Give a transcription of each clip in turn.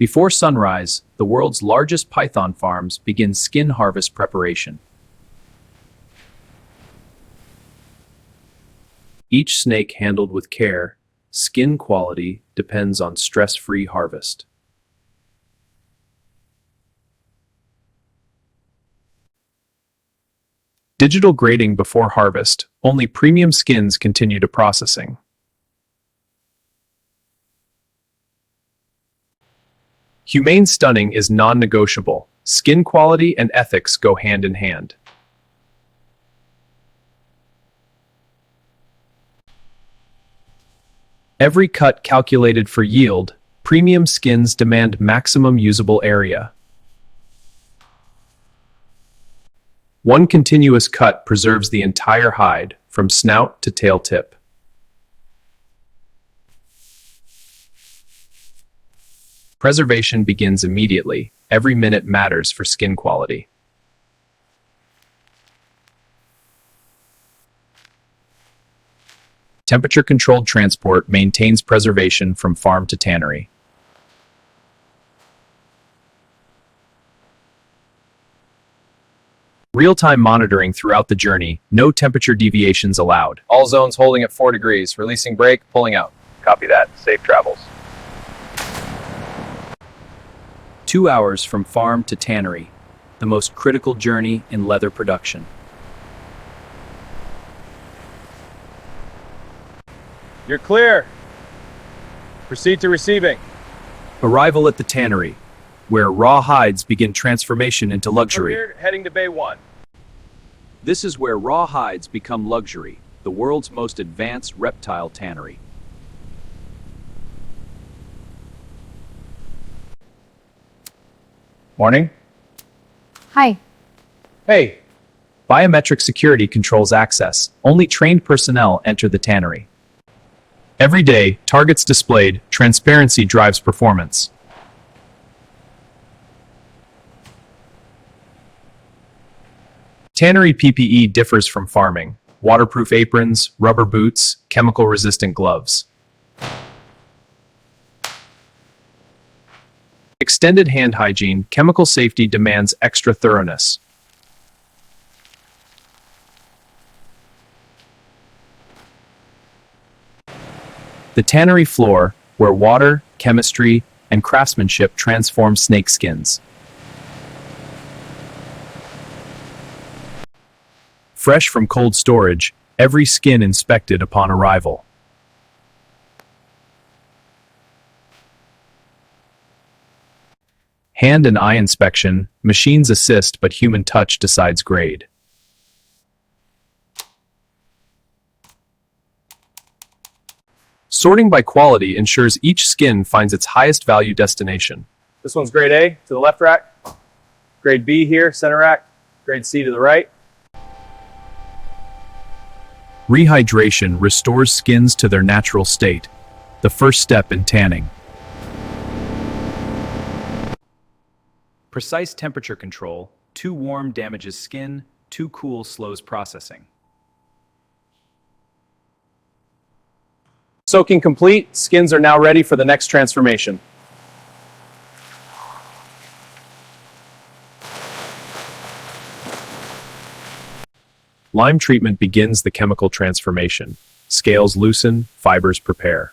Before sunrise, the world's largest python farms begin skin harvest preparation. Each snake handled with care, skin quality depends on stress-free harvest. Digital grading before harvest, only premium skins continue to processing. Humane stunning is non-negotiable. Skin quality and ethics go hand in hand. Every cut calculated for yield, premium skins demand maximum usable area. One continuous cut preserves the entire hide, from snout to tail tip. Preservation begins immediately. Every minute matters for skin quality. Temperature-controlled transport maintains preservation from farm to tannery. Real-time monitoring throughout the journey, no temperature deviations allowed. All zones holding at 4 degrees, releasing brake, pulling out. Copy that. Safe travels. 2 hours from farm to tannery, the most critical journey in leather production. You're clear. Proceed to receiving. Arrival at the tannery, where raw hides begin transformation into luxury. Here, heading to Bay 1. This is where raw hides become luxury, the world's most advanced reptile tannery. Morning. Hi. Hey. Biometric security controls access. Only trained personnel enter the tannery. Every day, targets displayed, transparency drives performance. Tannery PPE differs from farming. Waterproof aprons, rubber boots, chemical-resistant gloves. Extended hand hygiene, chemical safety demands extra thoroughness. The tannery floor, where water, chemistry, and craftsmanship transform snake skins. Fresh from cold storage, every skin inspected upon arrival. Hand and eye inspection, machines assist but human touch decides grade. Sorting by quality ensures each skin finds its highest value destination. This one's grade A to the left rack. Grade B here, center rack. Grade C to the right. Rehydration restores skins to their natural state, the first step in tanning. Precise temperature control, too warm damages skin, too cool slows processing. Soaking complete, skins are now ready for the next transformation. Lime treatment begins the chemical transformation. Scales loosen, fibers prepare.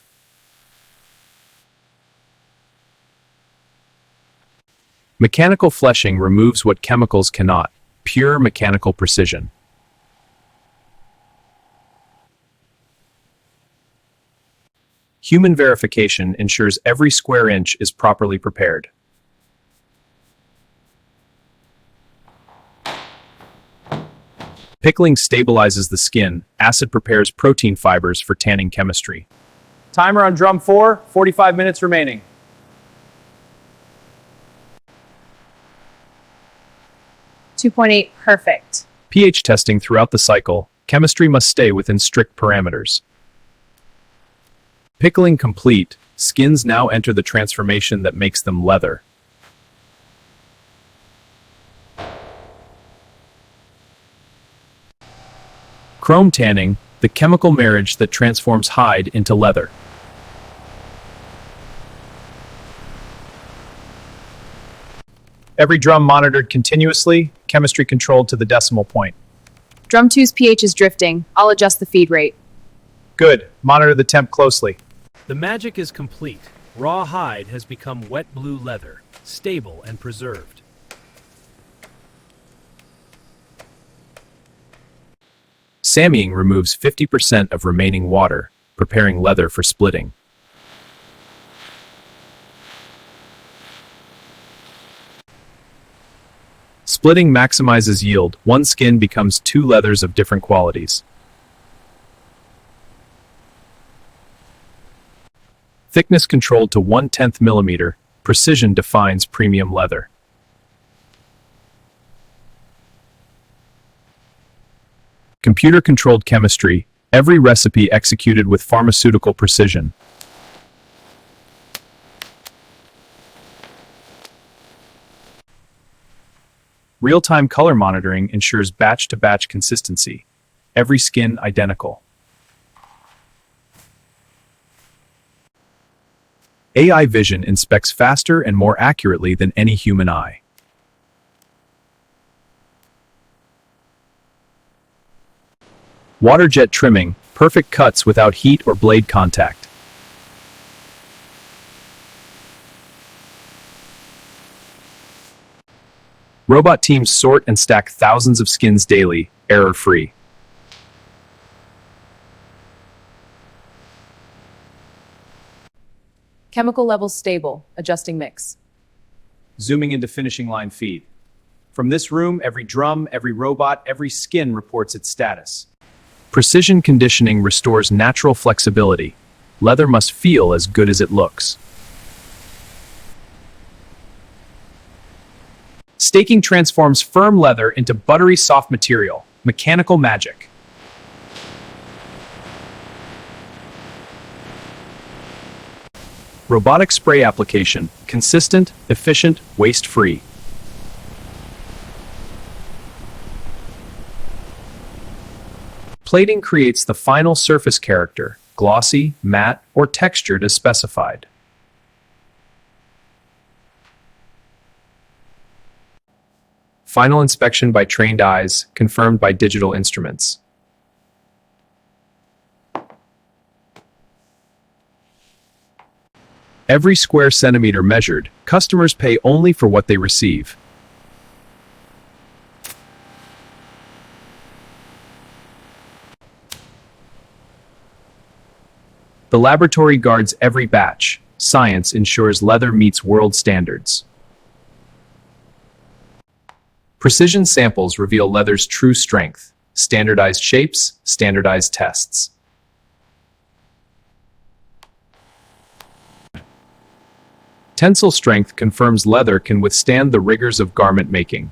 Mechanical fleshing removes what chemicals cannot. Pure mechanical precision. Human verification ensures every square inch is properly prepared. Pickling stabilizes the skin. Acid prepares protein fibers for tanning chemistry. Timer on drum 4, 45 minutes remaining. .8, perfect. pH testing throughout the cycle. Chemistry must stay within strict parameters. Pickling complete. Skins now enter the transformation that makes them leather. Chrome tanning, the chemical marriage that transforms hide into leather. Every drum monitored continuously, chemistry controlled to the decimal point. Drum 2's pH is drifting. I'll adjust the feed rate. Good. Monitor the temp closely. The magic is complete. Raw hide has become wet blue leather, stable and preserved. Sammying removes 50% of remaining water, preparing leather for splitting. Splitting maximizes yield. One skin becomes two leathers of different qualities. Thickness controlled to 1/10 millimeter. Precision defines premium leather. Computer-controlled chemistry. Every recipe executed with pharmaceutical precision. Real-time color monitoring ensures batch-to-batch consistency. Every skin identical. AI vision inspects faster and more accurately than any human eye. Water jet trimming, perfect cuts without heat or blade contact. Robot teams sort and stack thousands of skins daily, error-free. Chemical levels stable, adjusting mix. Zooming into finishing line feed. From this room, every drum, every robot, every skin reports its status. Precision conditioning restores natural flexibility. Leather must feel as good as it looks. Staking transforms firm leather into buttery soft material. Mechanical magic. Robotic spray application. Consistent, efficient, waste-free. Plating creates the final surface character, glossy, matte, or textured as specified. Final inspection by trained eyes, confirmed by digital instruments. Every square centimeter measured, customers pay only for what they receive. The laboratory guards every batch. Science ensures leather meets world standards. Precision samples reveal leather's true strength. Standardized shapes, standardized tests. Tensile strength confirms leather can withstand the rigors of garment making.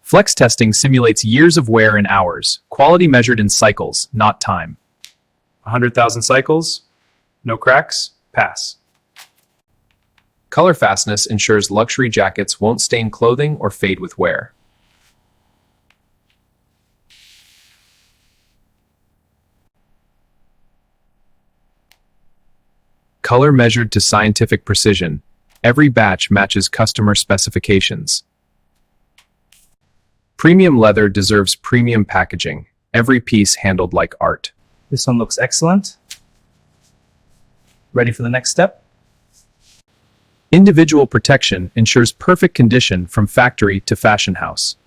Flex testing simulates years of wear in hours, quality measured in cycles, not time. 100,000 cycles? No cracks? Pass. Color fastness ensures luxury jackets won't stain clothing or fade with wear. Color measured to scientific precision. Every batch matches customer specifications. Premium leather deserves premium packaging. Every piece handled like art. This one looks excellent. Ready for the next step? Individual protection ensures perfect condition from factory to fashion house.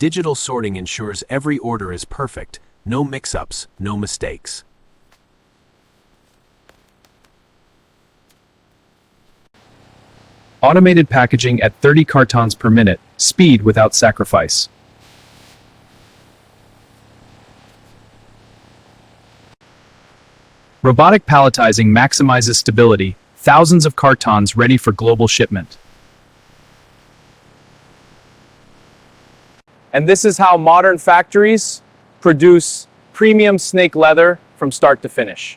Digital sorting ensures every order is perfect. No mix-ups, no mistakes. Automated packaging at 30 cartons per minute. Speed without sacrifice. Robotic palletizing maximizes stability. Thousands of cartons ready for global shipment. And this is how modern factories produce premium snake leather from start to finish.